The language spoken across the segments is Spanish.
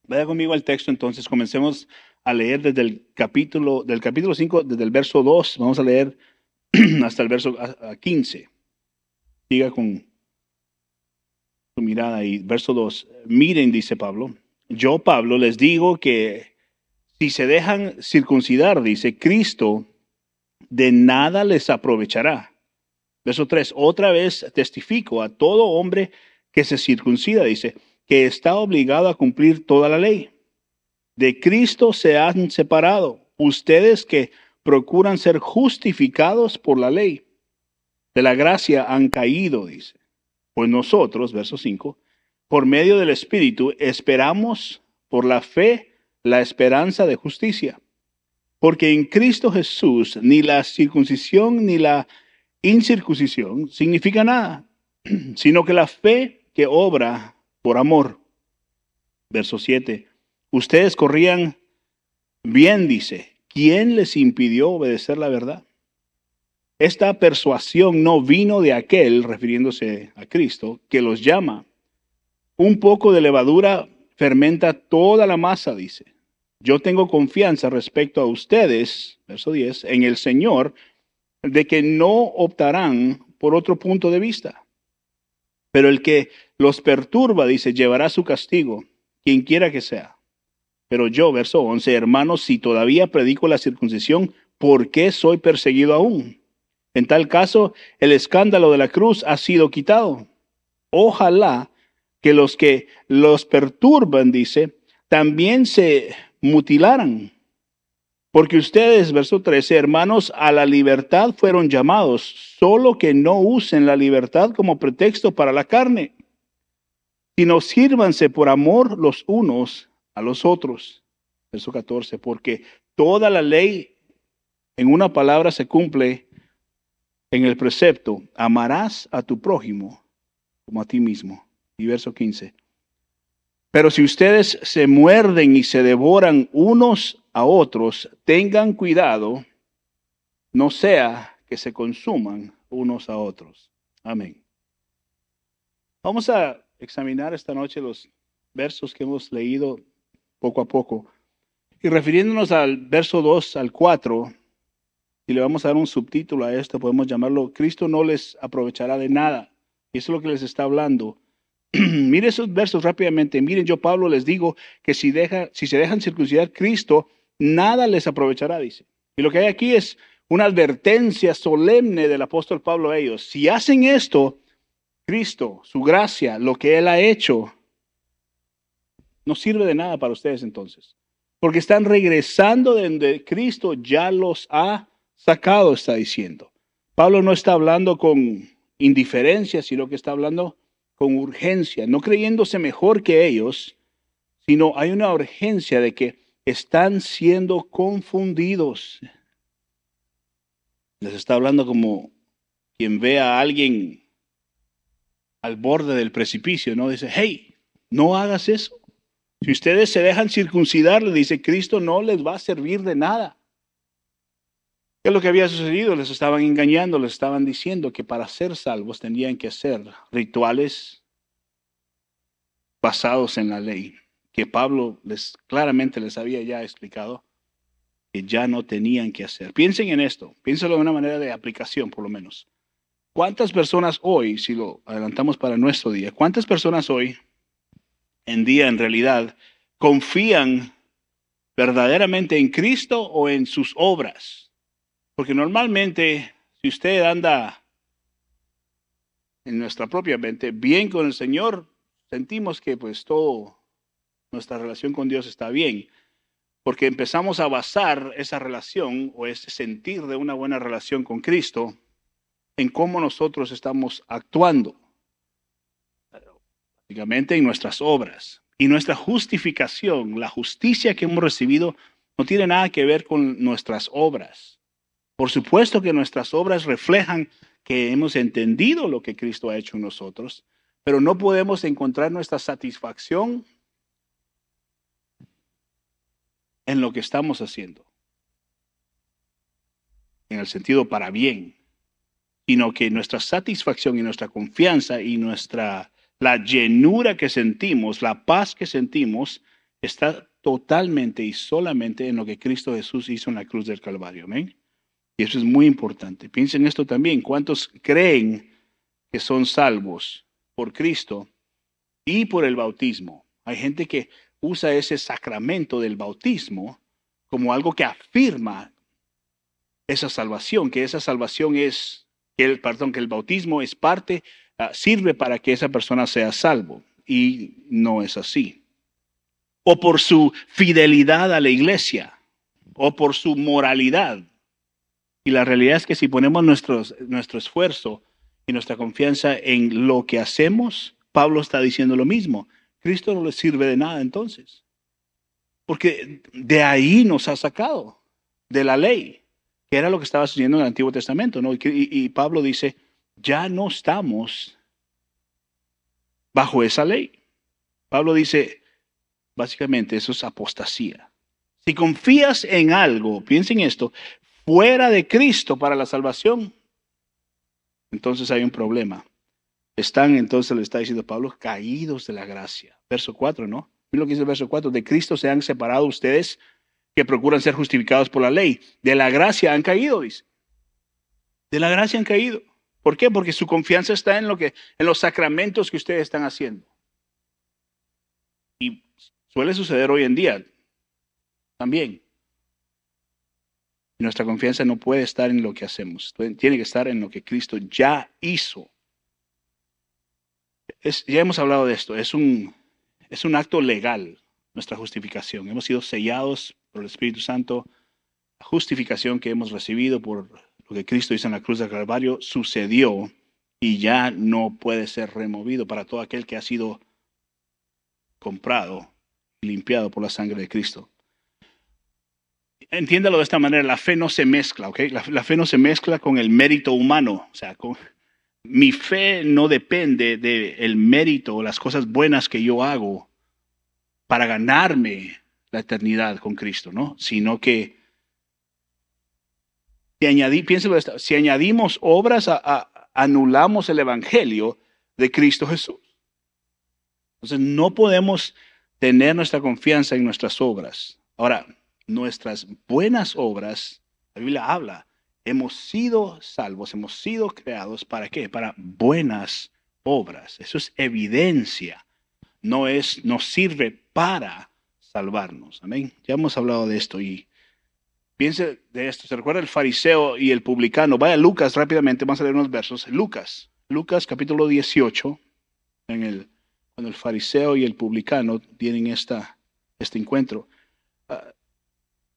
Vaya conmigo al texto, entonces comencemos a leer desde del capítulo 5, desde el verso 2. Vamos a leer hasta el verso 15. Siga con su mirada ahí. Verso 2. Miren, dice Pablo, yo, Pablo, les digo que si se dejan circuncidar, dice Cristo, de nada les aprovechará. Verso 3. Otra vez testifico a todo hombre que se circuncida, dice, que está obligado a cumplir toda la ley. De Cristo se han separado ustedes que procuran ser justificados por la ley. De la gracia han caído, dice. Pues nosotros, verso 5, por medio del Espíritu esperamos por la fe la esperanza de justicia. Porque en Cristo Jesús ni la circuncisión ni la incircuncisión significa nada, sino que la fe que obra por amor. Verso 7. Ustedes corrían bien, dice. ¿Quién les impidió obedecer la verdad? Esta persuasión no vino de aquel, refiriéndose a Cristo, que los llama. Un poco de levadura fermenta toda la masa, dice. Yo tengo confianza respecto a ustedes, verso 10, en el Señor, de que no optarán por otro punto de vista. Pero el que los perturba, dice, llevará su castigo, quien quiera que sea. Pero yo, verso 11, hermanos, si todavía predico la circuncisión, ¿por qué soy perseguido aún? En tal caso, el escándalo de la cruz ha sido quitado. Ojalá que los perturban, dice, también se mutilaran. Porque ustedes, verso 13, hermanos, a la libertad fueron llamados, solo que no usen la libertad como pretexto para la carne, sino sírvanse por amor los unos a los otros. Verso 14, porque toda la ley en una palabra se cumple en el precepto, amarás a tu prójimo como a ti mismo. Y verso 15, pero si ustedes se muerden y se devoran unos a otros, tengan cuidado, no sea que se consuman unos a otros. Amén. Vamos a examinar esta noche los versos que hemos leído poco a poco. Y refiriéndonos al verso 2 al 4, y le vamos a dar un subtítulo a esto, podemos llamarlo, Cristo no les aprovechará de nada. Y eso es lo que les está hablando. Mire esos versos rápidamente. Miren, yo Pablo les digo que si se dejan circuncidar, Cristo nada les aprovechará, dice. Y lo que hay aquí es una advertencia solemne del apóstol Pablo a ellos. Si hacen esto, Cristo, su gracia, lo que Él ha hecho, no sirve de nada para ustedes entonces. Porque están regresando de donde Cristo ya los ha sacado, está diciendo. Pablo no está hablando con indiferencia, sino que está hablando con urgencia, no creyéndose mejor que ellos, sino hay una urgencia de que están siendo confundidos. Les está hablando como quien ve a alguien al borde del precipicio, ¿no? Dice, hey, no hagas eso. Si ustedes se dejan circuncidar, le dice Cristo, no les va a servir de nada. ¿Qué es lo que había sucedido? Les estaban engañando, les estaban diciendo que para ser salvos tenían que hacer rituales basados en la ley, que Pablo claramente les había ya explicado que ya no tenían que hacer. Piensen en esto, piénsalo de una manera de aplicación por lo menos. ¿Cuántas personas hoy, si lo adelantamos para nuestro día, cuántas personas hoy en día en realidad confían verdaderamente en Cristo o en sus obras? Porque normalmente, si usted anda en nuestra propia mente bien con el Señor, sentimos que pues todo nuestra relación con Dios está bien, porque empezamos a basar esa relación o ese sentir de una buena relación con Cristo en cómo nosotros estamos actuando, básicamente en nuestras obras. Y nuestra justificación, la justicia que hemos recibido, no tiene nada que ver con nuestras obras. Por supuesto que nuestras obras reflejan que hemos entendido lo que Cristo ha hecho en nosotros, pero no podemos encontrar nuestra satisfacción en lo que estamos haciendo, en el sentido para bien, sino que nuestra satisfacción y nuestra confianza y la llenura que sentimos, la paz que sentimos, está totalmente y solamente en lo que Cristo Jesús hizo en la cruz del Calvario. Amén. Y eso es muy importante. Piensen esto también. ¿Cuántos creen que son salvos por Cristo y por el bautismo? Hay gente que usa ese sacramento del bautismo como algo que afirma esa salvación, que esa salvación es, que el bautismo es parte, sirve para que esa persona sea salvo. Y no es así. O por su fidelidad a la iglesia, o por su moralidad. Y la realidad es que si ponemos nuestro esfuerzo y nuestra confianza en lo que hacemos, Pablo está diciendo lo mismo. Cristo no le sirve de nada entonces. Porque de ahí nos ha sacado, de la ley, que era lo que estaba sucediendo en el Antiguo Testamento, ¿no? Y Pablo dice, ya no estamos bajo esa ley. Pablo dice, básicamente eso es apostasía. Si confías en algo, piensen esto, fuera de Cristo para la salvación, entonces hay un problema. Están, entonces le está diciendo Pablo, caídos de la gracia. Verso 4, ¿no? Miren lo que dice el verso 4. De Cristo se han separado ustedes que procuran ser justificados por la ley. De la gracia han caído, dice. De la gracia han caído. ¿Por qué? Porque su confianza está en los sacramentos que ustedes están haciendo. Y suele suceder hoy en día también. Nuestra confianza no puede estar en lo que hacemos. Tiene que estar en lo que Cristo ya hizo. Ya hemos hablado de esto. Es un acto legal, nuestra justificación. Hemos sido sellados por el Espíritu Santo. La justificación que hemos recibido por lo que Cristo hizo en la cruz del Calvario sucedió y ya no puede ser removido para todo aquel que ha sido comprado y limpiado por la sangre de Cristo. Entiéndalo de esta manera, la fe no se mezcla, ¿ok? La fe no se mezcla con el mérito humano. O sea, mi fe no depende del mérito o las cosas buenas que yo hago para ganarme la eternidad con Cristo, ¿no? Sino que piénselo de esto, si añadimos obras, anulamos el evangelio de Cristo Jesús. Entonces no podemos tener nuestra confianza en nuestras obras. Ahora, nuestras buenas obras, la Biblia habla, hemos sido salvos, hemos sido creados, ¿para qué? Para buenas obras. Eso es evidencia, no sirve para salvarnos. Amén. Ya hemos hablado de esto y piense de esto. ¿Se recuerda el fariseo y el publicano? Vaya a Lucas rápidamente, vamos a leer unos versos. Lucas capítulo 18, cuando el fariseo y el publicano tienen este encuentro.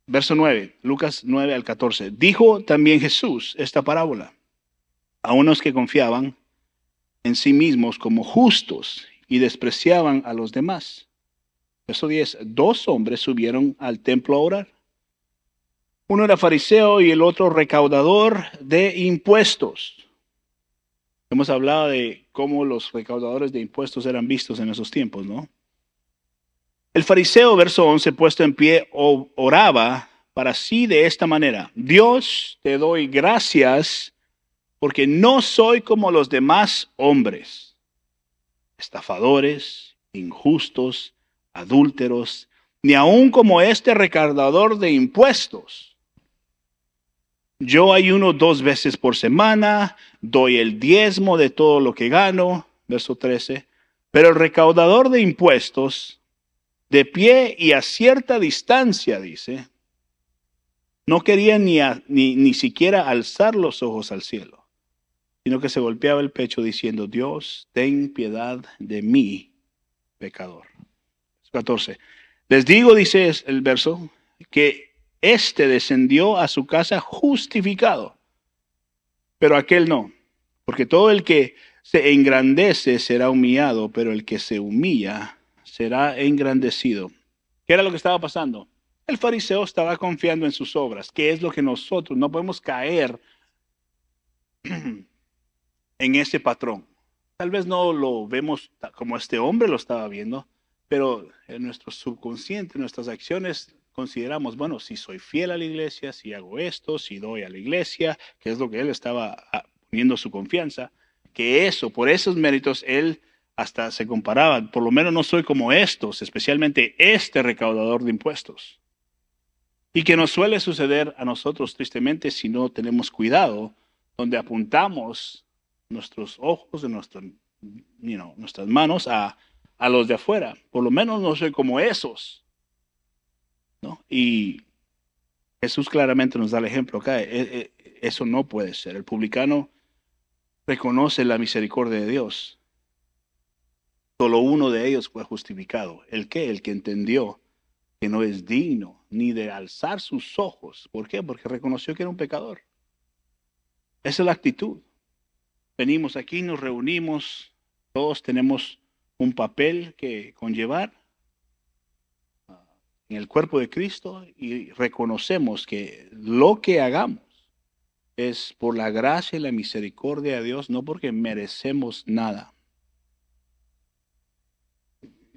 Verso 9, Lucas 9 al 14. Dijo también Jesús esta parábola a unos que confiaban en sí mismos como justos y despreciaban a los demás. Verso 10. 2 hombres subieron al templo a orar. Uno era fariseo y el otro recaudador de impuestos. Hemos hablado de cómo los recaudadores de impuestos eran vistos en esos tiempos, ¿no? El fariseo, verso 11, puesto en pie, oraba para sí de esta manera. Dios, te doy gracias porque no soy como los demás hombres, estafadores, injustos, adúlteros, ni aun como este recaudador de impuestos. Yo ayuno 2 veces por semana, doy el diezmo de todo lo que gano, verso 13, pero el recaudador de impuestos, de pie y a cierta distancia, dice, no quería ni siquiera alzar los ojos al cielo, sino que se golpeaba el pecho diciendo, Dios, ten piedad de mí, pecador. 14. Les digo, dice el verso, que éste descendió a su casa justificado, pero aquel no, porque todo el que se engrandece será humillado, pero el que se humilla será engrandecido. ¿Qué era lo que estaba pasando? El fariseo estaba confiando en sus obras, que es lo que nosotros no podemos caer en ese patrón. Tal vez no lo vemos como este hombre lo estaba viendo, pero en nuestro subconsciente, en nuestras acciones, consideramos, bueno, si soy fiel a la iglesia, si hago esto, si doy a la iglesia, que es lo que él estaba poniendo su confianza, que por esos méritos, él hasta se comparaba, por lo menos no soy como estos, especialmente este recaudador de impuestos. Y que nos suele suceder a nosotros tristemente si no tenemos cuidado, donde apuntamos nuestros ojos, nuestras manos a los de afuera. Por lo menos no soy como esos, ¿no? Y Jesús claramente nos da el ejemplo acá. Eso no puede ser. El publicano reconoce la misericordia de Dios. Solo uno de ellos fue justificado. ¿El qué? El que entendió que no es digno ni de alzar sus ojos. ¿Por qué? Porque reconoció que era un pecador. Esa es la actitud. Venimos aquí, nos reunimos, todos tenemos un papel que conllevar en el cuerpo de Cristo y reconocemos que lo que hagamos es por la gracia y la misericordia de Dios, no porque merecemos nada.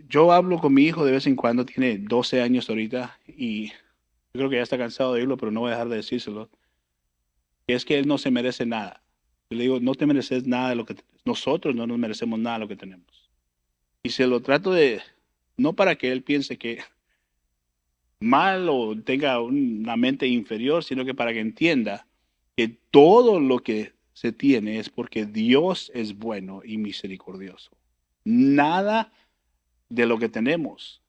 Yo hablo con mi hijo de vez en cuando, tiene 12 años ahorita, y yo creo que ya está cansado de oírlo, pero no voy a dejar de decírselo. Es que él no se merece nada. Yo le digo, no te mereces nada de lo que nosotros no nos merecemos nada de lo que tenemos. Y se lo trato de, no para que él piense que mal o tenga una mente inferior, sino que para que entienda que todo lo que se tiene es porque Dios es bueno y misericordioso. Nada de lo que tenemos,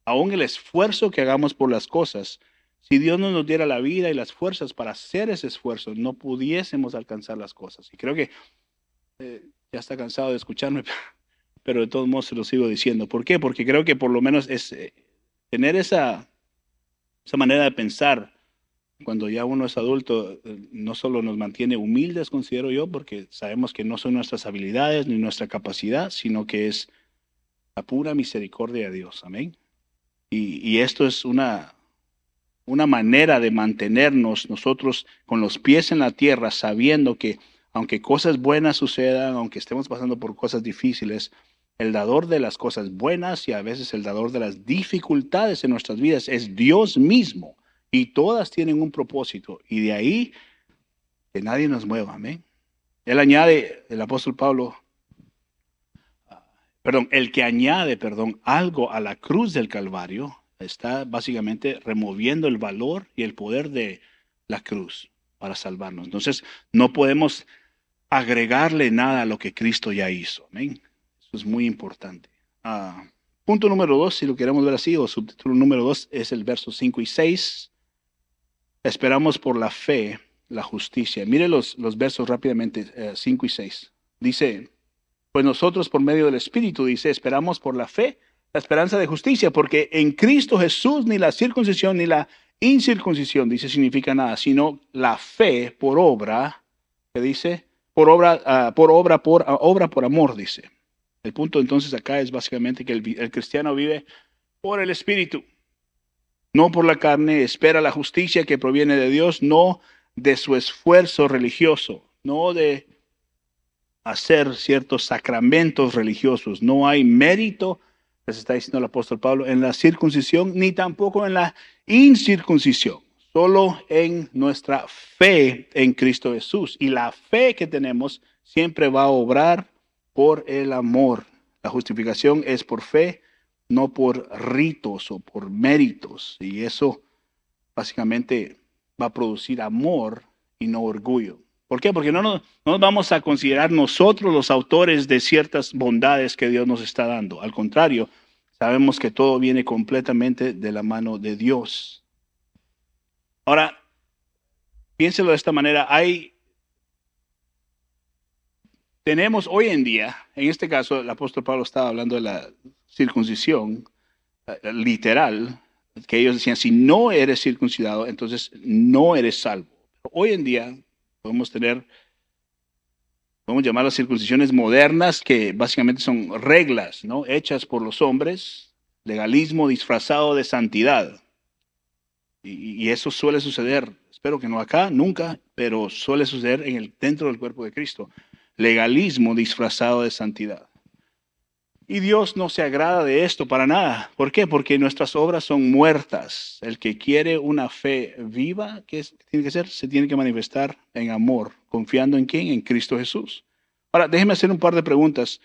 aún el esfuerzo que hagamos por las cosas, si Dios no nos diera la vida y las fuerzas para hacer ese esfuerzo, no pudiésemos alcanzar las cosas. Y creo que ya está cansado de escucharme, pero de todos modos se lo sigo diciendo. ¿Por qué? Porque creo que por lo menos es tener esa manera de pensar cuando ya uno es adulto, no solo nos mantiene humildes, considero yo, porque sabemos que no son nuestras habilidades ni nuestra capacidad, sino que es la pura misericordia de Dios. Amén. Y esto es una manera de mantenernos nosotros con los pies en la tierra, sabiendo que aunque cosas buenas sucedan, aunque estemos pasando por cosas difíciles, el dador de las cosas buenas y a veces el dador de las dificultades en nuestras vidas es Dios mismo. Y todas tienen un propósito. Y de ahí que nadie nos mueva. Amén. Él añade, el apóstol Pablo, el que añade, algo a la cruz del Calvario, está básicamente removiendo el valor y el poder de la cruz para salvarnos. Entonces, no podemos agregarle nada a lo que Cristo ya hizo. Amén. Eso es muy importante. Punto número 2, si lo queremos ver así, o subtítulo número 2, es el verso 5 y 6. Esperamos por la fe, la justicia. Mire los versos rápidamente, 5 y 6. Dice, pues nosotros por medio del Espíritu, dice, esperamos por la fe, la esperanza de justicia, porque en Cristo Jesús ni la circuncisión ni la incircuncisión, dice, significa nada, sino la fe por obra, que dice, por obra por amor, dice. El punto entonces acá es básicamente que el cristiano vive por el Espíritu, no por la carne, espera la justicia que proviene de Dios, no de su esfuerzo religioso, no de hacer ciertos sacramentos religiosos. No hay mérito, les está diciendo el apóstol Pablo, en la circuncisión, ni tampoco en la incircuncisión, solo en nuestra fe en Cristo Jesús. Y la fe que tenemos siempre va a obrar por el amor. La justificación es por fe, no por ritos o por méritos. Y eso básicamente va a producir amor y no orgullo. ¿Por qué? Porque no nos vamos a considerar nosotros los autores de ciertas bondades que Dios nos está dando. Al contrario, sabemos que todo viene completamente de la mano de Dios. Ahora, piénselo de esta manera. Tenemos hoy en día, en este caso el apóstol Pablo estaba hablando de la circuncisión literal, que ellos decían, si no eres circuncidado, entonces no eres salvo. Hoy en día podemos llamar las circuncisiones modernas, que básicamente son reglas, ¿no? Hechas por los hombres, legalismo disfrazado de santidad. Y eso suele suceder, espero que no acá, nunca, pero suele suceder dentro del cuerpo de Cristo. Legalismo disfrazado de santidad. Y Dios no se agrada de esto para nada. ¿Por qué? Porque nuestras obras son muertas. El que quiere una fe viva, ¿qué tiene que hacer? Se tiene que manifestar en amor. ¿Confiando en quién? En Cristo Jesús. Ahora, déjeme hacer un par de preguntas.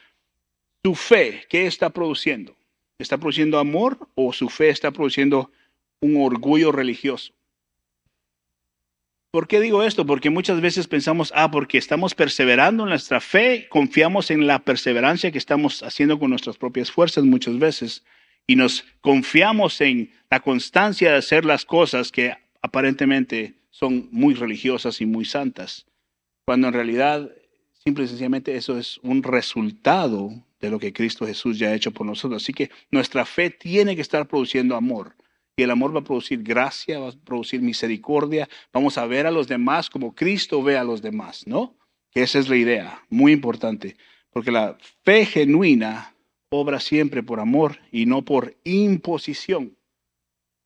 ¿Tu fe qué está produciendo? ¿Está produciendo amor o su fe está produciendo un orgullo religioso? ¿Por qué digo esto? Porque muchas veces pensamos, porque estamos perseverando en nuestra fe, confiamos en la perseverancia que estamos haciendo con nuestras propias fuerzas muchas veces y nos confiamos en la constancia de hacer las cosas que aparentemente son muy religiosas y muy santas, cuando en realidad simple y sencillamente eso es un resultado de lo que Cristo Jesús ya ha hecho por nosotros. Así que nuestra fe tiene que estar produciendo amor. Y el amor va a producir gracia, va a producir misericordia. Vamos a ver a los demás como Cristo ve a los demás, ¿no? Que esa es la idea, muy importante. Porque la fe genuina obra siempre por amor y no por imposición.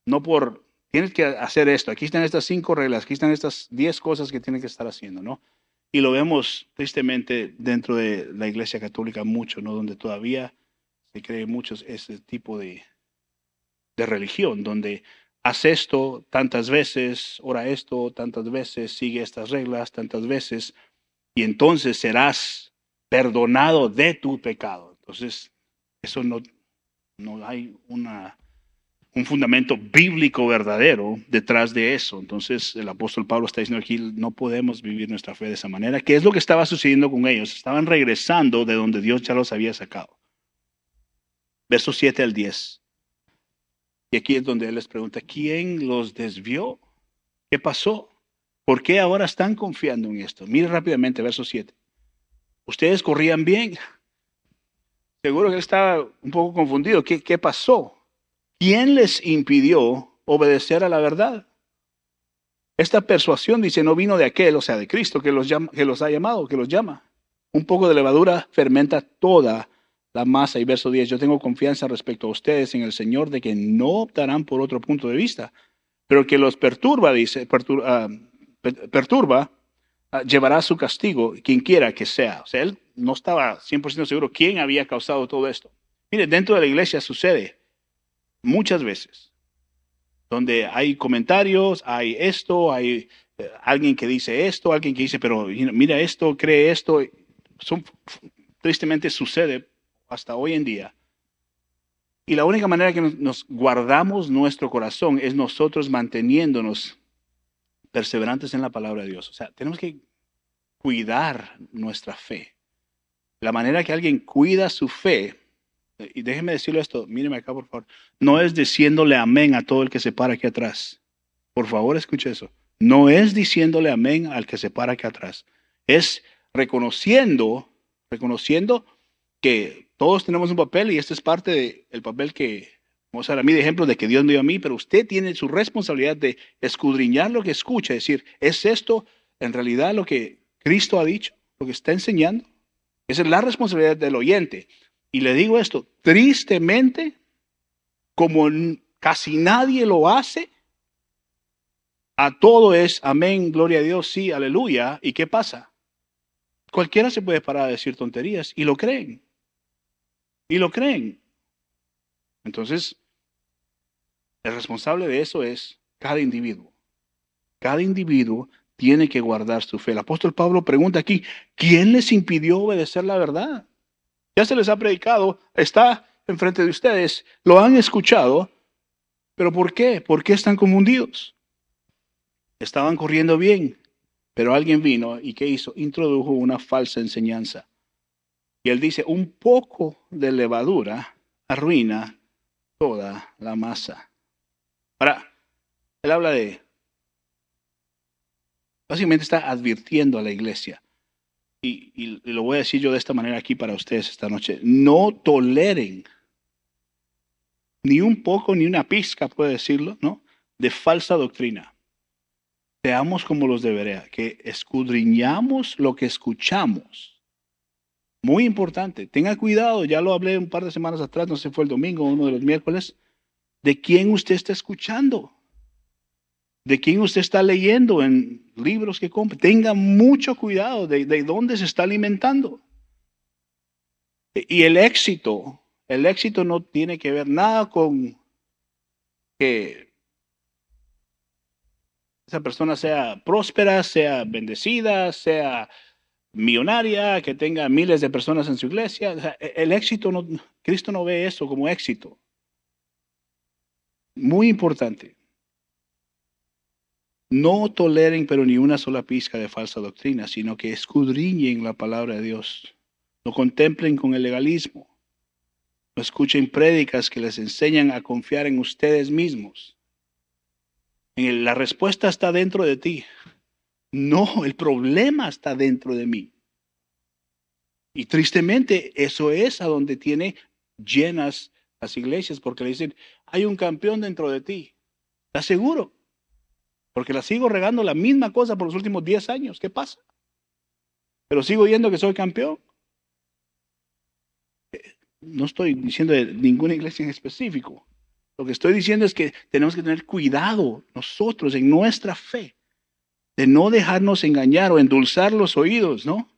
No por, tienes que hacer esto. Aquí están estas 5 reglas, aquí están estas 10 cosas que tienes que estar haciendo, ¿no? Y lo vemos tristemente dentro de la Iglesia Católica mucho, ¿no? Donde todavía se cree mucho ese tipo de religión, donde haz esto tantas veces, ora esto tantas veces, sigue estas reglas tantas veces, y entonces serás perdonado de tu pecado. Entonces, eso no hay un fundamento bíblico verdadero detrás de eso. Entonces, el apóstol Pablo está diciendo aquí, no podemos vivir nuestra fe de esa manera. ¿Qué es lo que estaba sucediendo con ellos? Estaban regresando de donde Dios ya los había sacado. Versos 7 al 10. Y aquí es donde él les pregunta, ¿quién los desvió? ¿Qué pasó? ¿Por qué ahora están confiando en esto? Mire rápidamente, verso 7. Ustedes corrían bien. Seguro que él estaba un poco confundido. ¿Qué pasó? ¿Quién les impidió obedecer a la verdad? Esta persuasión, dice, no vino de aquel, o sea, de Cristo, que los ha llamado, que los llama. Un poco de levadura fermenta toda la masa. Y verso 10, yo tengo confianza respecto a ustedes en el Señor de que no optarán por otro punto de vista, pero que los perturba, dice, llevará su castigo, quien quiera que sea. O sea, él no estaba 100% seguro quién había causado todo esto. Mire, dentro de la iglesia sucede muchas veces, donde hay comentarios, hay esto, hay alguien que dice esto, alguien que dice, pero mira esto, cree esto. Tristemente sucede hasta hoy en día. Y la única manera que nos guardamos nuestro corazón es nosotros manteniéndonos perseverantes en la palabra de Dios. O sea, tenemos que cuidar nuestra fe. La manera que alguien cuida su fe, y déjeme decirle esto, míreme acá por favor, no es diciéndole amén a todo el que se para aquí atrás. Por favor, escuche eso. No es diciéndole amén al que se para aquí atrás. Es reconociendo que todos tenemos un papel y este es parte del papel que, vamos a dar a mí de ejemplo de que Dios me dio a mí, pero usted tiene su responsabilidad de escudriñar lo que escucha, es decir, ¿es esto en realidad lo que Cristo ha dicho, lo que está enseñando? Esa es la responsabilidad del oyente. Y le digo esto, tristemente, como casi nadie lo hace, a todo es amén, gloria a Dios, sí, aleluya. ¿Y qué pasa? Cualquiera se puede parar a decir tonterías y lo creen. Y lo creen. Entonces, el responsable de eso es cada individuo. Cada individuo tiene que guardar su fe. El apóstol Pablo pregunta aquí, ¿quién les impidió obedecer la verdad? Ya se les ha predicado, está enfrente de ustedes, lo han escuchado, pero ¿por qué? ¿Por qué están confundidos? Estaban corriendo bien, pero alguien vino y ¿qué hizo? Introdujo una falsa enseñanza. Y él dice, un poco de levadura arruina toda la masa. Ahora, él habla de, básicamente está advirtiendo a la iglesia. Y lo voy a decir yo de esta manera aquí para ustedes esta noche. No toleren ni un poco, ni una pizca, puede decirlo, ¿no? De falsa doctrina. Seamos como los de Berea, que escudriñamos lo que escuchamos. Muy importante, tenga cuidado, ya lo hablé un par de semanas atrás, no sé si fue el domingo o uno de los miércoles, de quién usted está escuchando, de quién usted está leyendo en libros que compra. Tenga mucho cuidado de dónde se está alimentando. Y el éxito no tiene que ver nada con que esa persona sea próspera, sea bendecida, sea millonaria, que tenga miles de personas en su iglesia. O sea, el éxito, Cristo no ve eso como éxito. Muy importante. No toleren pero ni una sola pizca de falsa doctrina, sino que escudriñen la palabra de Dios. No contemplen con el legalismo. No escuchen prédicas que les enseñan a confiar en ustedes mismos. La respuesta está dentro de ti. No, el problema está dentro de mí. Y tristemente eso es a donde tiene llenas las iglesias, porque le dicen, hay un campeón dentro de ti. ¿Estás seguro? Porque la sigo regando la misma cosa por los últimos 10 años. ¿Qué pasa? Pero sigo oyendo que soy campeón. No estoy diciendo de ninguna iglesia en específico. Lo que estoy diciendo es que tenemos que tener cuidado nosotros en nuestra fe de no dejarnos engañar o endulzar los oídos, ¿no?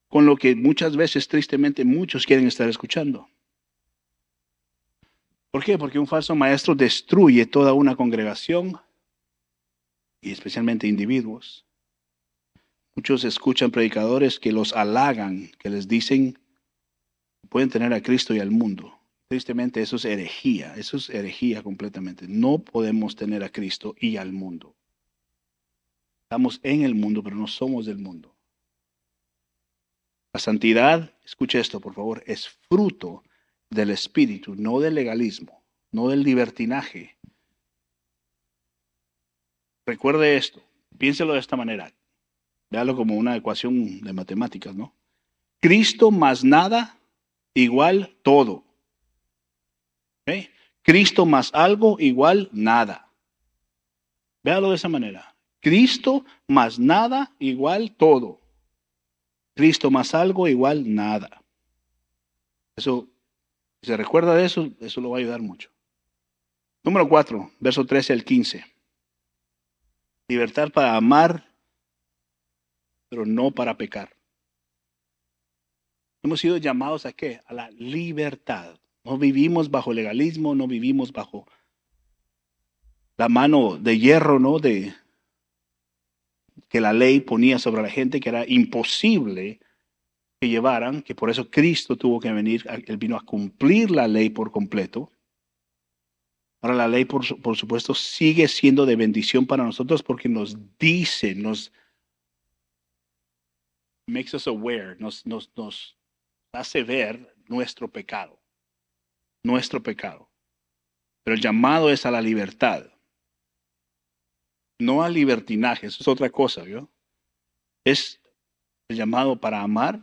Con lo que muchas veces, tristemente, muchos quieren estar escuchando. ¿Por qué? Porque un falso maestro destruye toda una congregación y especialmente individuos. Muchos escuchan predicadores que los halagan, que les dicen pueden tener a Cristo y al mundo. Tristemente eso es herejía completamente. No podemos tener a Cristo y al mundo. Estamos en el mundo, pero no somos del mundo. La santidad, escuche esto por favor, es fruto del Espíritu, no del legalismo, no del libertinaje. Recuerde esto, piénselo de esta manera. Véalo como una ecuación de matemáticas, ¿no? Cristo más nada igual todo. ¿Okay? Cristo más algo igual nada. Véalo de esa manera. Cristo más nada igual todo. Cristo más algo igual nada. Eso, si se recuerda de eso, eso lo va a ayudar mucho. Número 4, verso 13 al 15. Libertad para amar, pero no para pecar. Hemos sido llamados a ¿qué? A la libertad. No vivimos bajo legalismo, no vivimos bajo la mano de hierro, ¿no? De que la ley ponía sobre la gente, que era imposible que llevaran, que por eso Cristo tuvo que venir, Él vino a cumplir la ley por completo. Ahora la ley, por supuesto, sigue siendo de bendición para nosotros porque nos dice, nos makes us aware, nos hace ver nuestro pecado. Pero el llamado es a la libertad, no al libertinaje, eso es otra cosa, ¿vio? Es el llamado para amar,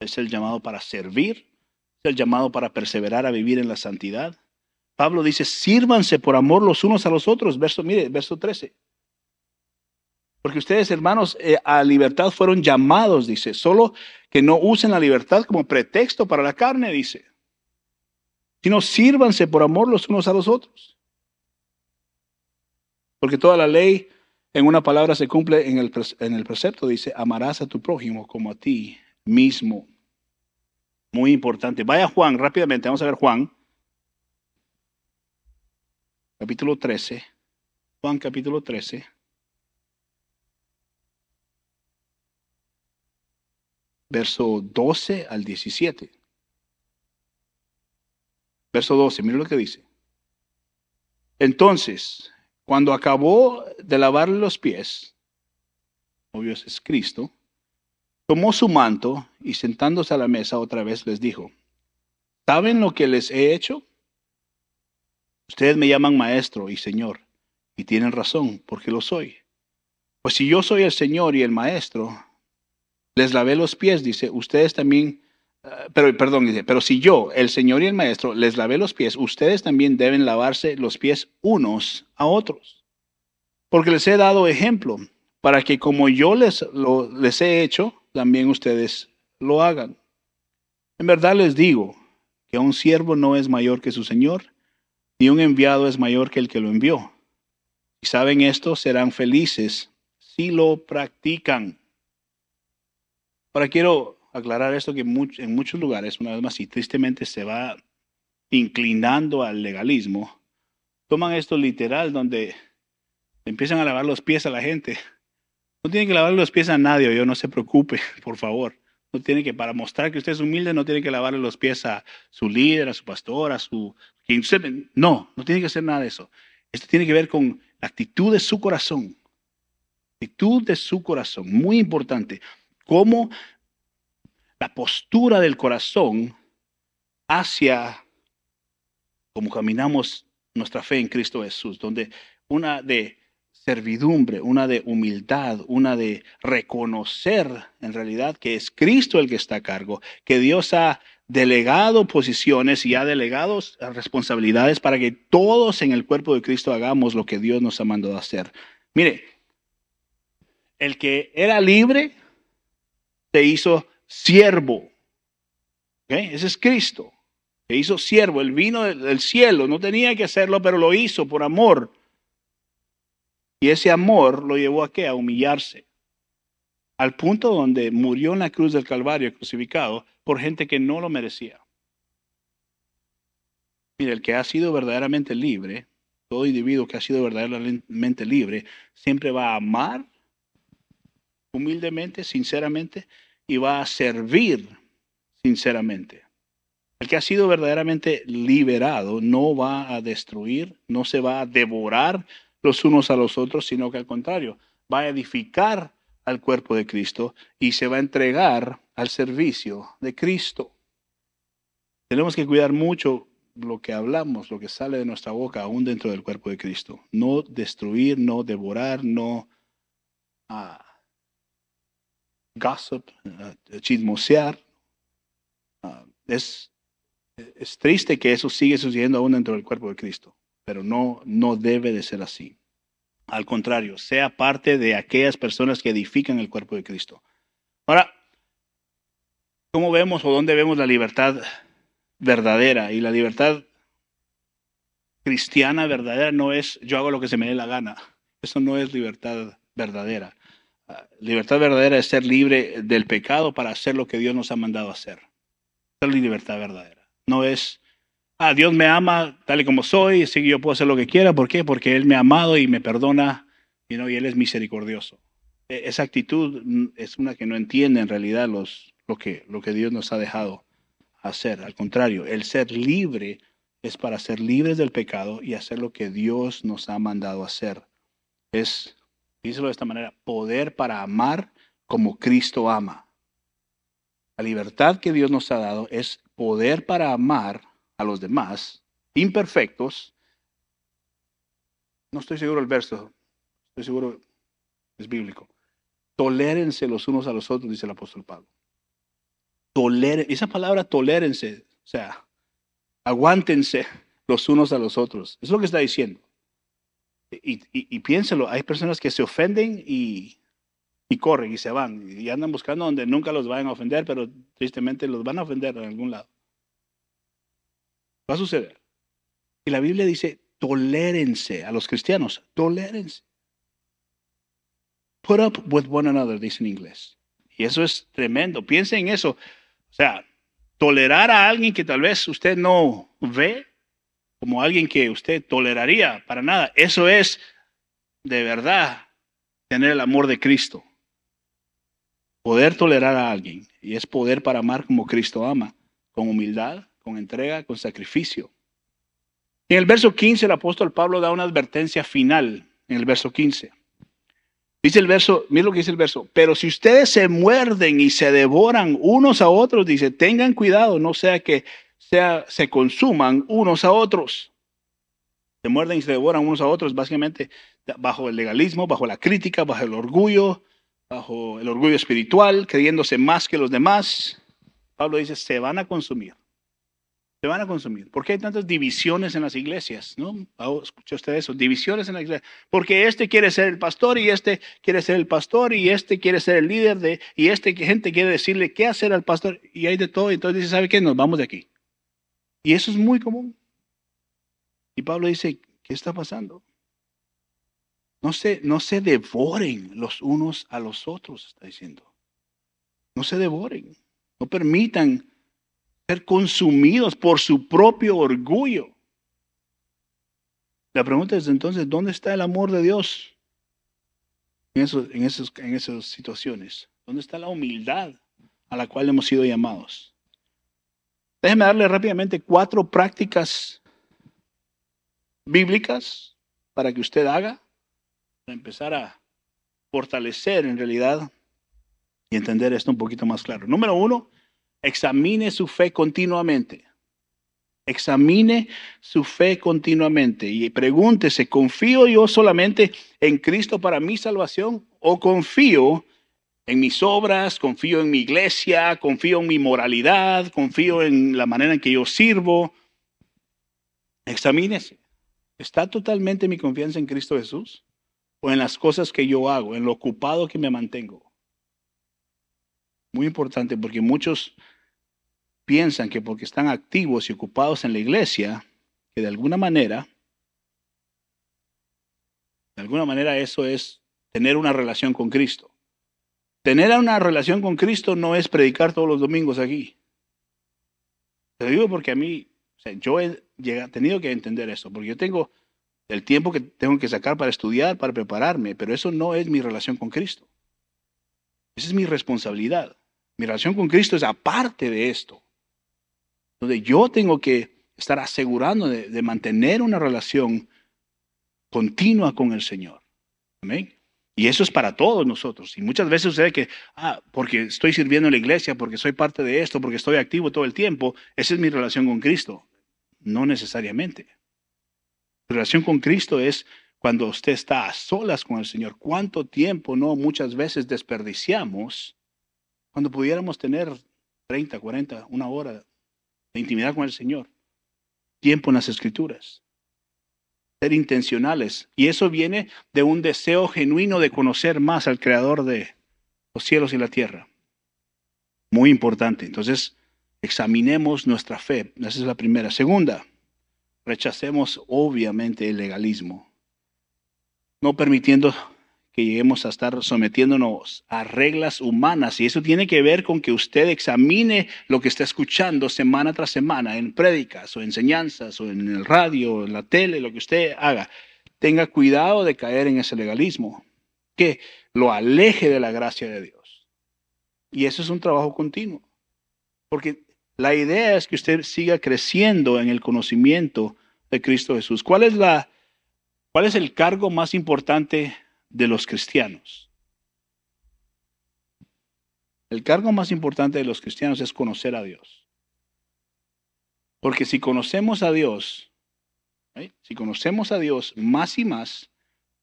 es el llamado para servir, es el llamado para perseverar a vivir en la santidad. Pablo dice, sírvanse por amor los unos a los otros, verso 13. Porque ustedes, hermanos, a libertad fueron llamados, dice, solo que no usen la libertad como pretexto para la carne, dice, sino sírvanse por amor los unos a los otros. Porque toda la ley, en una palabra, se cumple en el precepto, dice, amarás a tu prójimo como a ti mismo. Muy importante. Vaya Juan, rápidamente, vamos a ver Juan. Capítulo 13. Juan capítulo 13. Verso 12 al 17. Verso 12, mire lo que dice. Entonces, cuando acabó de lavarle los pies, obvio es Cristo, tomó su manto y sentándose a la mesa otra vez les dijo, ¿saben lo que les he hecho? Ustedes me llaman maestro y señor, y tienen razón, porque lo soy. Pues si yo soy el Señor y el maestro, les lavé los pies, dice, ustedes también, dice, pero si yo, el Señor y el maestro, les lavé los pies, ustedes también deben lavarse los pies unos a otros. Porque les he dado ejemplo, para que como yo les he hecho, también ustedes lo hagan. En verdad les digo que un siervo no es mayor que su Señor, ni un enviado es mayor que el que lo envió. Si saben esto, serán felices si lo practican. Ahora quiero aclarar esto que en muchos lugares, una vez más, y tristemente se va inclinando al legalismo, toman esto literal donde empiezan a lavar los pies a la gente. No tiene que lavarle los pies a nadie, yo no se preocupe, por favor. No tiene que, para mostrar que usted es humilde, no tiene que lavarle los pies a su líder, a su pastor, a su... No, no tiene que hacer nada de eso. Esto tiene que ver con la actitud de su corazón. Actitud de su corazón, muy importante. Cómo la postura del corazón hacia cómo caminamos nuestra fe en Cristo Jesús, donde una de servidumbre, una de humildad, una de reconocer en realidad que es Cristo el que está a cargo, que Dios ha delegado posiciones y ha delegado responsabilidades para que todos en el cuerpo de Cristo hagamos lo que Dios nos ha mandado a hacer. Mire, el que era libre se hizo siervo. ¿Okay? Ese es Cristo. Se hizo siervo. Él vino del cielo. No tenía que hacerlo, pero lo hizo por amor. Y ese amor lo llevó a ¿qué? A humillarse. Al punto donde murió en la cruz del Calvario crucificado por gente que no lo merecía. Mire, el que ha sido verdaderamente libre, todo individuo que ha sido verdaderamente libre, siempre va a amar humildemente, sinceramente, y va a servir sinceramente. El que ha sido verdaderamente liberado no va a destruir, no se va a devorar los unos a los otros, sino que al contrario, va a edificar al cuerpo de Cristo y se va a entregar al servicio de Cristo. Tenemos que cuidar mucho lo que hablamos, lo que sale de nuestra boca, aún dentro del cuerpo de Cristo. No destruir, no devorar, no gossip, chismosear. Es triste que eso sigue sucediendo aún dentro del cuerpo de Cristo, pero no debe de ser así. Al contrario, sea parte de aquellas personas que edifican el cuerpo de Cristo. Ahora, ¿cómo vemos o dónde vemos la libertad verdadera? Y la libertad cristiana verdadera no es yo hago lo que se me dé la gana. Eso no es libertad verdadera. Libertad verdadera es ser libre del pecado para hacer lo que Dios nos ha mandado hacer. Esa es la libertad verdadera. No es, Dios me ama tal y como soy, así que yo puedo hacer lo que quiera. ¿Por qué? Porque Él me ha amado y me perdona, y Él es misericordioso. Esa actitud es una que no entiende en realidad lo que Dios nos ha dejado hacer. Al contrario, el ser libre es para ser libres del pecado y hacer lo que Dios nos ha mandado hacer. Es, díselo de esta manera, poder para amar como Cristo ama. La libertad que Dios nos ha dado es poder para amar a los demás, imperfectos. No estoy seguro del verso, estoy seguro es bíblico. Tolérense los unos a los otros, dice el apóstol Pablo. Esa palabra tolérense, o sea, aguántense los unos a los otros. Es lo que está diciendo. Y piénselo, hay personas que se ofenden y corren y se van y andan buscando donde nunca los vayan a ofender, pero tristemente los van a ofender en algún lado. Va a suceder. Y la Biblia dice, tolérense a los cristianos, tolérense. Put up with one another, dice en inglés. Y eso es tremendo. Piensen en eso. O sea, tolerar a alguien que tal vez usted no ve como alguien que usted toleraría para nada. Eso es de verdad tener el amor de Cristo. Poder tolerar a alguien. Y es poder para amar como Cristo ama. Con humildad, con entrega, con sacrificio. En el verso 15 el apóstol Pablo da una advertencia final. En el verso 15. Dice el verso, mira lo que dice el verso. Pero si ustedes se muerden y se devoran unos a otros, dice, tengan cuidado, no sea que se consuman unos a otros. Se muerden y se devoran unos a otros, básicamente bajo el legalismo, bajo la crítica, bajo el orgullo espiritual, creyéndose más que los demás. Pablo dice, se van a consumir. Se van a consumir. ¿Por qué hay tantas divisiones en las iglesias? ¿No? ¿Escuchó usted eso? Divisiones en la iglesia. Porque este quiere ser el pastor y este quiere ser el pastor y este quiere ser el líder y gente quiere decirle qué hacer al pastor y hay de todo. Entonces dice, ¿sabe qué? Nos vamos de aquí. Y eso es muy común. Y Pablo dice, ¿qué está pasando? No se devoren los unos a los otros, está diciendo. No se devoren. No permitan ser consumidos por su propio orgullo. La pregunta es entonces, ¿dónde está el amor de Dios en esas situaciones? ¿Dónde está la humildad a la cual hemos sido llamados? Déjeme darle rápidamente 4 prácticas bíblicas para que usted haga, para empezar a fortalecer en realidad y entender esto un poquito más claro. Número 1, examine su fe continuamente. Examine su fe continuamente y pregúntese, ¿confío yo solamente en Cristo para mi salvación o confío en mis obras, confío en mi iglesia, confío en mi moralidad, confío en la manera en que yo sirvo? Examínese. ¿Está totalmente mi confianza en Cristo Jesús o en las cosas que yo hago, en lo ocupado que me mantengo? Muy importante, porque muchos piensan que porque están activos y ocupados en la iglesia, que de alguna manera eso es tener una relación con Cristo. Tener una relación con Cristo no es predicar todos los domingos aquí. Te digo porque a mí, yo he tenido que entender eso, porque yo tengo el tiempo que tengo que sacar para estudiar, para prepararme, pero eso no es mi relación con Cristo. Esa es mi responsabilidad. Mi relación con Cristo es aparte de esto, donde yo tengo que estar asegurando de mantener una relación continua con el Señor. Amén. Y eso es para todos nosotros. Y muchas veces sucede que, porque estoy sirviendo en la iglesia, porque soy parte de esto, porque estoy activo todo el tiempo, esa es mi relación con Cristo. No necesariamente. Mi relación con Cristo es cuando usted está a solas con el Señor. ¿Cuánto tiempo muchas veces desperdiciamos cuando pudiéramos tener 30, 40, 1 hora de intimidad con el Señor? Tiempo en las Escrituras. Ser intencionales. Y eso viene de un deseo genuino de conocer más al Creador de los cielos y la tierra. Muy importante. Entonces, examinemos nuestra fe. Esa es la primera. Segunda, rechacemos obviamente el legalismo. No permitiendo que lleguemos a estar sometiéndonos a reglas humanas. Y eso tiene que ver con que usted examine lo que está escuchando semana tras semana en prédicas o enseñanzas o en el radio o en la tele, lo que usted haga. Tenga cuidado de caer en ese legalismo que lo aleje de la gracia de Dios. Y eso es un trabajo continuo. Porque la idea es que usted siga creciendo en el conocimiento de Cristo Jesús. ¿Cuál es el cargo más importante de los cristianos? El cargo más importante de los cristianos es conocer a Dios. Porque si conocemos a Dios, más y más,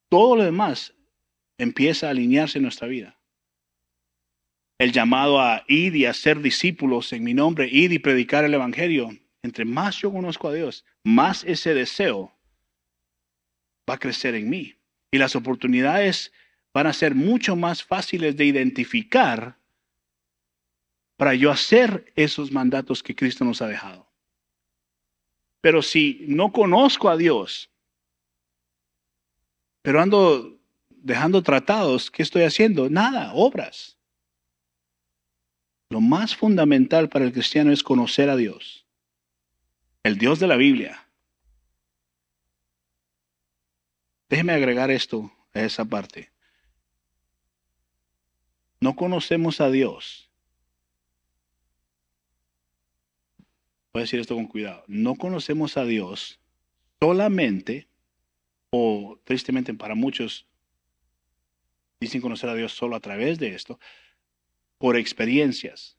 todo lo demás empieza a alinearse en nuestra vida. El llamado a ir y a ser discípulos en mi nombre, ir y predicar el evangelio. Entre más yo conozco a Dios, más ese deseo va a crecer en mí. Y las oportunidades van a ser mucho más fáciles de identificar para yo hacer esos mandatos que Cristo nos ha dejado. Pero si no conozco a Dios, pero ando dejando tratados, ¿qué estoy haciendo? Nada, obras. Lo más fundamental para el cristiano es conocer a Dios, el Dios de la Biblia. Déjeme agregar esto a esa parte. No conocemos a Dios. Voy a decir esto con cuidado. No conocemos a Dios solamente, o tristemente para muchos dicen conocer a Dios solo a través de esto, por experiencias.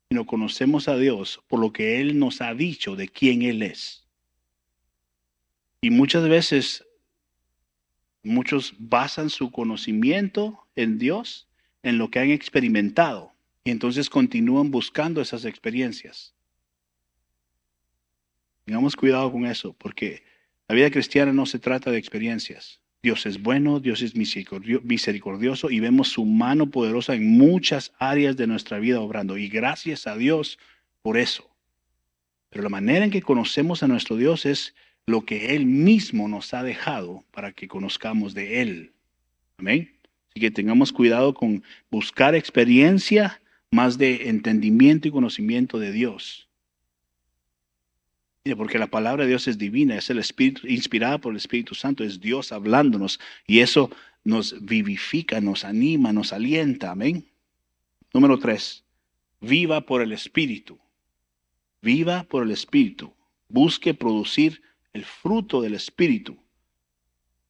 Sino conocemos a Dios por lo que Él nos ha dicho de quién Él es. Y muchas veces, muchos basan su conocimiento en Dios en lo que han experimentado. Y entonces continúan buscando esas experiencias. Tengamos cuidado con eso, porque la vida cristiana no se trata de experiencias. Dios es bueno, Dios es misericordioso y vemos su mano poderosa en muchas áreas de nuestra vida obrando. Y gracias a Dios por eso. Pero la manera en que conocemos a nuestro Dios es lo que Él mismo nos ha dejado para que conozcamos de Él. Amén. Así que tengamos cuidado con buscar experiencia más de entendimiento y conocimiento de Dios. Porque la palabra de Dios es divina, es el Espíritu, inspirada por el Espíritu Santo, es Dios hablándonos. Y eso nos vivifica, nos anima, nos alienta. Amén. Número 3, viva por el Espíritu. Viva por el Espíritu. Busque producir el fruto del Espíritu,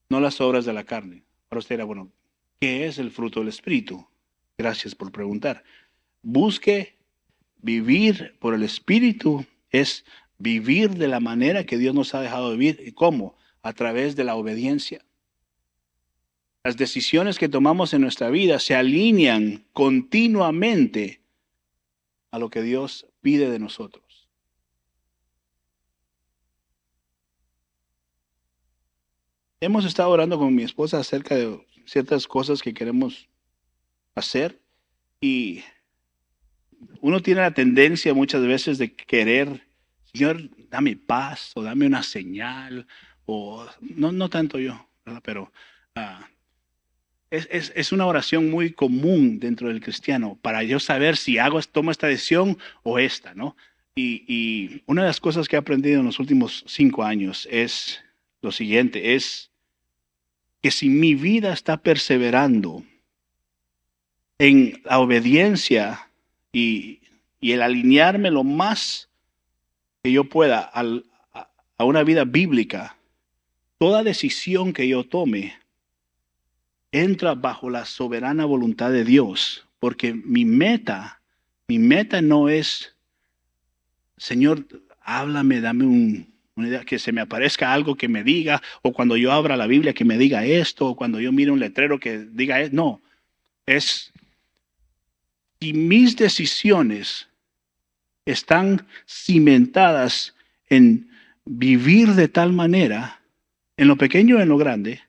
no las obras de la carne. Ahora usted dirá, bueno, ¿qué es el fruto del Espíritu? Gracias por preguntar. Busque vivir por el Espíritu, es vivir de la manera que Dios nos ha dejado vivir. ¿Y cómo? A través de la obediencia. Las decisiones que tomamos en nuestra vida se alinean continuamente a lo que Dios pide de nosotros. Hemos estado orando con mi esposa acerca de ciertas cosas que queremos hacer y uno tiene la tendencia muchas veces de querer, Señor, dame paz o dame una señal, o no tanto yo, ¿verdad? Pero es una oración muy común dentro del cristiano para yo saber si tomo esta decisión o esta, ¿no? Y una de las cosas que he aprendido en los últimos 5 años es lo siguiente, es que si mi vida está perseverando en la obediencia y el alinearme lo más que yo pueda a una vida bíblica, toda decisión que yo tome entra bajo la soberana voluntad de Dios, porque mi meta no es, Señor, háblame, dame una idea, que se me aparezca algo que me diga, o cuando yo abra la Biblia que me diga esto, o cuando yo mire un letrero que diga esto. No, es si mis decisiones están cimentadas en vivir de tal manera, en lo pequeño y en lo grande,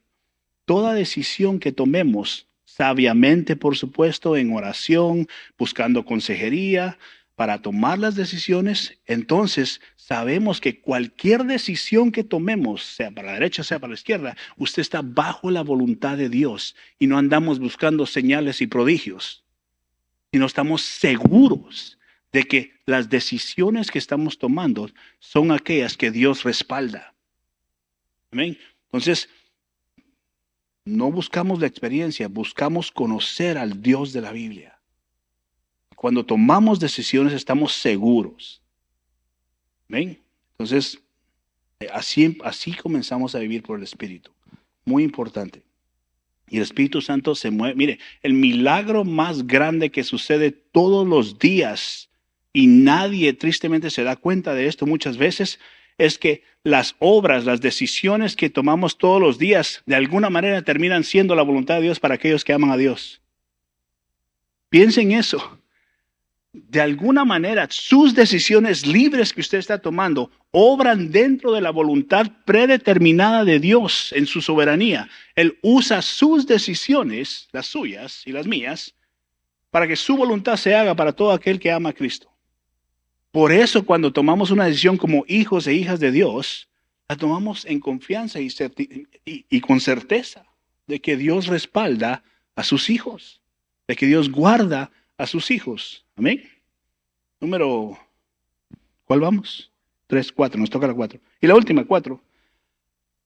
toda decisión que tomemos, sabiamente por supuesto, en oración, buscando consejería, para tomar las decisiones, entonces sabemos que cualquier decisión que tomemos, sea para la derecha, sea para la izquierda, usted está bajo la voluntad de Dios y no andamos buscando señales y prodigios, sino estamos seguros de que las decisiones que estamos tomando son aquellas que Dios respalda. Amén. Entonces, no buscamos la experiencia, buscamos conocer al Dios de la Biblia. Cuando tomamos decisiones estamos seguros. ¿Ven? Entonces, así comenzamos a vivir por el Espíritu. Muy importante. Y el Espíritu Santo se mueve. Mire, el milagro más grande que sucede todos los días, y nadie tristemente se da cuenta de esto muchas veces, es que las obras, las decisiones que tomamos todos los días, de alguna manera terminan siendo la voluntad de Dios para aquellos que aman a Dios. Piensen eso. De alguna manera, sus decisiones libres que usted está tomando obran dentro de la voluntad predeterminada de Dios en su soberanía. Él usa sus decisiones, las suyas y las mías, para que su voluntad se haga para todo aquel que ama a Cristo. Por eso, cuando tomamos una decisión como hijos e hijas de Dios, la tomamos en confianza y con certeza de que Dios respalda a sus hijos, de que Dios guarda a sus hijos. Amén. ¿Cuál vamos? 3, 4, nos toca la 4. Y la última, 4.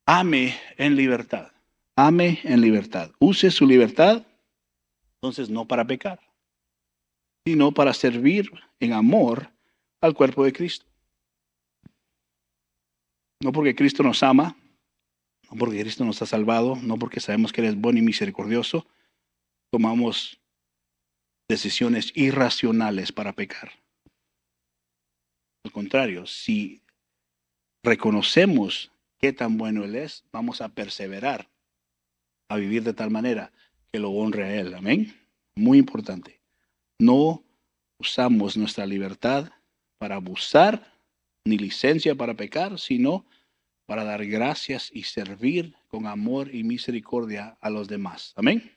Ame en libertad. Ame en libertad. Use su libertad, entonces no para pecar, sino para servir en amor al cuerpo de Cristo. No porque Cristo nos ama, no porque Cristo nos ha salvado, no porque sabemos que Él es bueno y misericordioso, tomamos decisiones irracionales para pecar. Al contrario, si reconocemos qué tan bueno Él es, vamos a perseverar a vivir de tal manera que lo honre a Él. Amén. Muy importante. No usamos nuestra libertad para abusar, ni licencia para pecar, sino para dar gracias y servir con amor y misericordia a los demás. Amén.